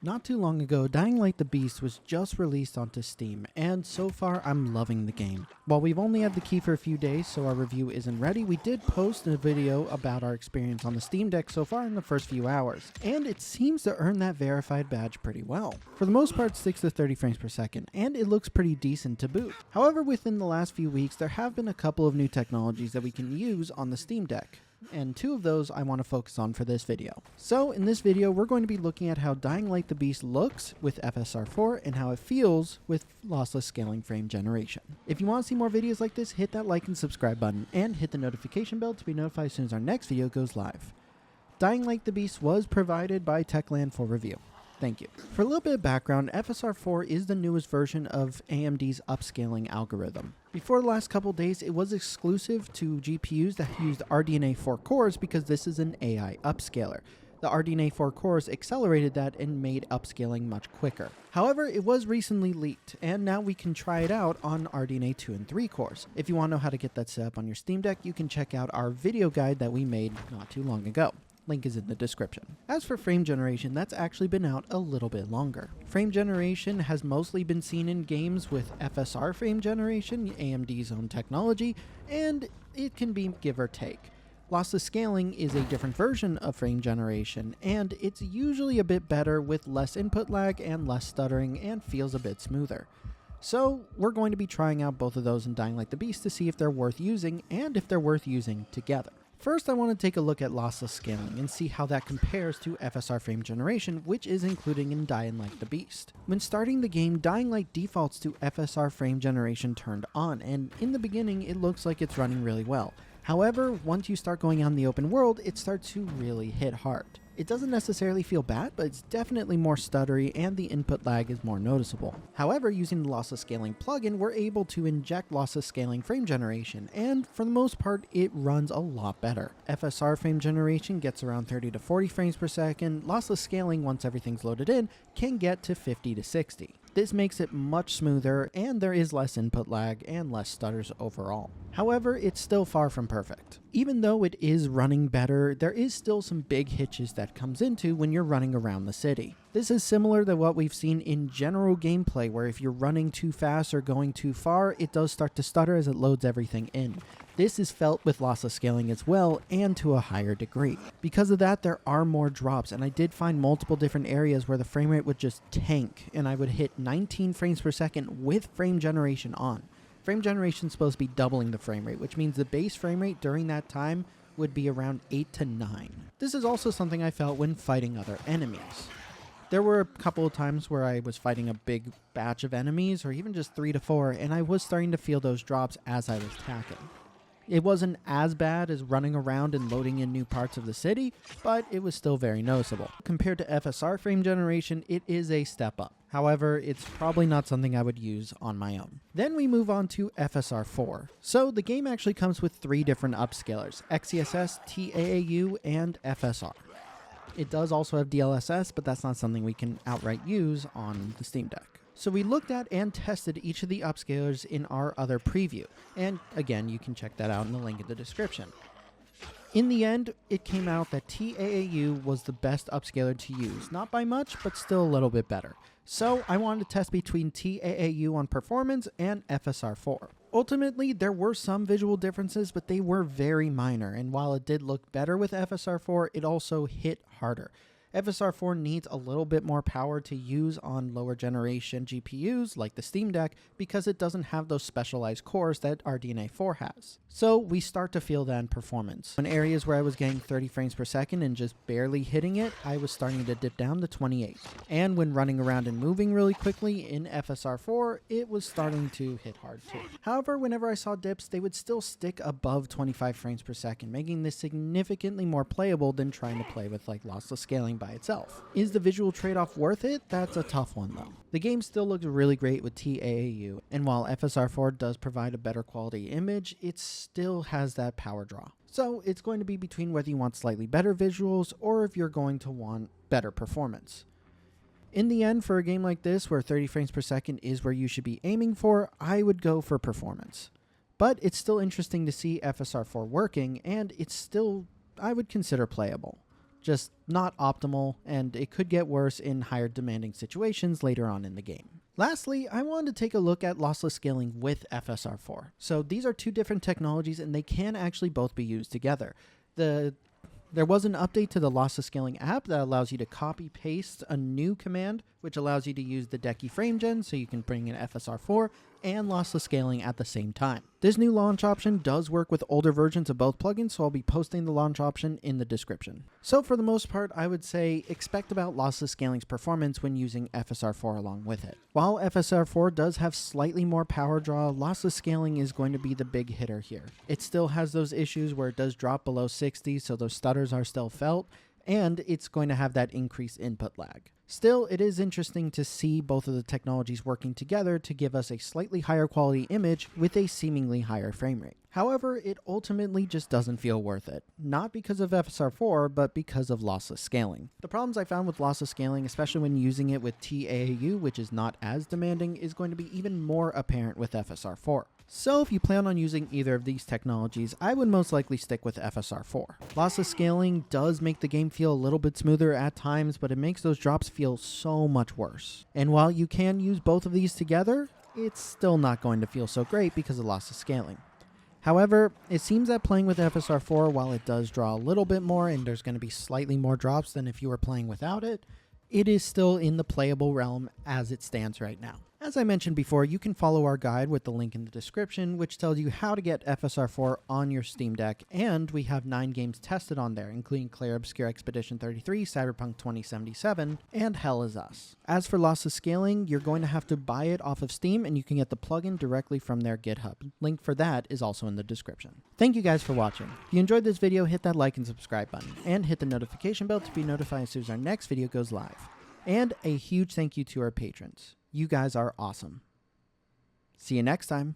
Not too long ago, Dying Light the Beast was just released onto Steam, and so far I'm loving the game. While we've only had the key for a few days, so our review isn't ready, we did post a video about our experience on the Steam Deck so far in the first few hours, and it seems to earn that verified badge pretty well. For the most part, it sticks to 30 frames per second, and it looks pretty decent to boot. However, within the last few weeks, there have been a couple of new technologies that we can use on the Steam Deck, and two of those I want to focus on for this video. So in this video, we're going to be looking at how Dying Light the Beast looks with FSR4 and how it feels with lossless scaling frame generation. If you want to see more videos like this, hit that like and subscribe button and hit the notification bell to be notified as soon as our next video goes live. Dying Light the Beast was provided by Techland for review. Thank you. For a little bit of background, FSR4 is the newest version of AMD's upscaling algorithm. Before the last couple days, it was exclusive to GPUs that used RDNA 4 cores because this is an AI upscaler. The RDNA 4 cores accelerated that and made upscaling much quicker. However, it was recently leaked, and now we can try it out on RDNA 2 and 3 cores. If you want to know how to get that set up on your Steam Deck, you can check out our video guide that we made not too long ago. Link is in the description. As for frame generation, that's actually been out a little bit longer. Frame generation has mostly been seen in games with FSR frame generation, AMD's own technology, and it can be give or take. Lossless scaling is a different version of frame generation, and it's usually a bit better with less input lag and less stuttering and feels a bit smoother. So we're going to be trying out both of those in Dying Light the Beast to see if they're worth using and if they're worth using together. First, I want to take a look at lossless scaling and see how that compares to FSR frame generation, which is included in Dying Light the Beast. When starting the game, Dying Light defaults to FSR frame generation turned on, and in the beginning, it looks like it's running really well. However, once you start going out in the open world, it starts to really hit hard. It doesn't necessarily feel bad, but it's definitely more stuttery and the input lag is more noticeable. However, using the lossless scaling plugin, we're able to inject lossless scaling frame generation, and for the most part, it runs a lot better. FSR frame generation gets around 30 to 40 frames per second. Lossless scaling, once everything's loaded in, can get to 50 to 60. This makes it much smoother, and there is less input lag and less stutters overall. However, it's still far from perfect. Even though it is running better, there is still some big hitches that comes into when you're running around the city. This is similar to what we've seen in general gameplay, where if you're running too fast or going too far, it does start to stutter as it loads everything in. This is felt with lossless scaling as well, and to a higher degree. Because of that, there are more drops, and I did find multiple different areas where the frame rate would just tank, and I would hit 19 frames per second with frame generation on. Frame generation is supposed to be doubling the frame rate, which means the base frame rate during that time would be around 8 to 9. This is also something I felt when fighting other enemies. There were a couple of times where I was fighting a big batch of enemies, or even just 3 to 4, and I was starting to feel those drops as I was tacking. It wasn't as bad as running around and loading in new parts of the city, but it was still very noticeable. Compared to FSR frame generation, it is a step up. However, it's probably not something I would use on my own. Then we move on to FSR4. So the game actually comes with 3 different upscalers: XeSS, TAAU, and FSR. It does also have DLSS, but that's not something we can outright use on the Steam Deck. So we looked at and tested each of the upscalers in our other preview. And again, you can check that out in the link in the description. In the end, it came out that TAAU was the best upscaler to use. Not by much, but still a little bit better. So I wanted to test between TAAU on performance and FSR4. Ultimately, there were some visual differences, but they were very minor. And while it did look better with FSR4, it also hit harder. FSR4 needs a little bit more power to use on lower generation GPUs like the Steam Deck because it doesn't have those specialized cores that RDNA 4 has. So we start to feel that in performance. In areas where I was getting 30 frames per second and just barely hitting it, I was starting to dip down to 28. And when running around and moving really quickly in FSR4, it was starting to hit hard too. However, whenever I saw dips, they would still stick above 25 frames per second, making this significantly more playable than trying to play with like lossless scaling by itself. Is the visual trade-off worth it? That's a tough one though. The game still looks really great with TAAU, and while FSR4 does provide a better quality image, it still has that power draw. So it's going to be between whether you want slightly better visuals or if you're going to want better performance. In the end, for a game like this, where 30 frames per second is where you should be aiming for, I would go for performance. But it's still interesting to see FSR4 working, and it's still, I would consider playable. just not optimal, and it could get worse in higher demanding situations later on in the game. Lastly, I wanted to take a look at lossless scaling with FSR4. So these are two different technologies and they can actually both be used together. There was an update to the lossless scaling app that allows you to copy paste a new command, which allows you to use the Decky frame gen so you can bring in FSR4 and lossless scaling at the same time. This new launch option does work with older versions of both plugins, so I'll be posting the launch option in the description. So for the most part, I would say expect about lossless scaling's performance when using FSR4 along with it. While FSR4 does have slightly more power draw, lossless scaling is going to be the big hitter here. It still has those issues where it does drop below 60, so those stutters are still felt, and it's going to have that increased input lag. Still, it is interesting to see both of the technologies working together to give us a slightly higher quality image with a seemingly higher frame rate. However, it ultimately just doesn't feel worth it. Not because of FSR4, but because of lossless scaling. The problems I found with lossless scaling, especially when using it with TAAU, which is not as demanding, is going to be even more apparent with FSR4. So if you plan on using either of these technologies, I would most likely stick with FSR4. Lossless scaling does make the game feel a little bit smoother at times, but it makes those drops feel so much worse. And while you can use both of these together, it's still not going to feel so great because of lossless scaling. However, it seems that playing with FSR4, while it does draw a little bit more and there's going to be slightly more drops than if you were playing without it, it is still in the playable realm as it stands right now. As I mentioned before, you can follow our guide with the link in the description, which tells you how to get FSR4 on your Steam Deck, and we have 9 games tested on there, including Clair Obscur Expedition 33, Cyberpunk 2077, and Hell Is Us. As for lossless scaling, you're going to have to buy it off of Steam, and you can get the plugin directly from their GitHub. Link for that is also in the description. Thank you guys for watching. If you enjoyed this video, hit that like and subscribe button, and hit the notification bell to be notified as soon as our next video goes live. And a huge thank you to our patrons. You guys are awesome. See you next time.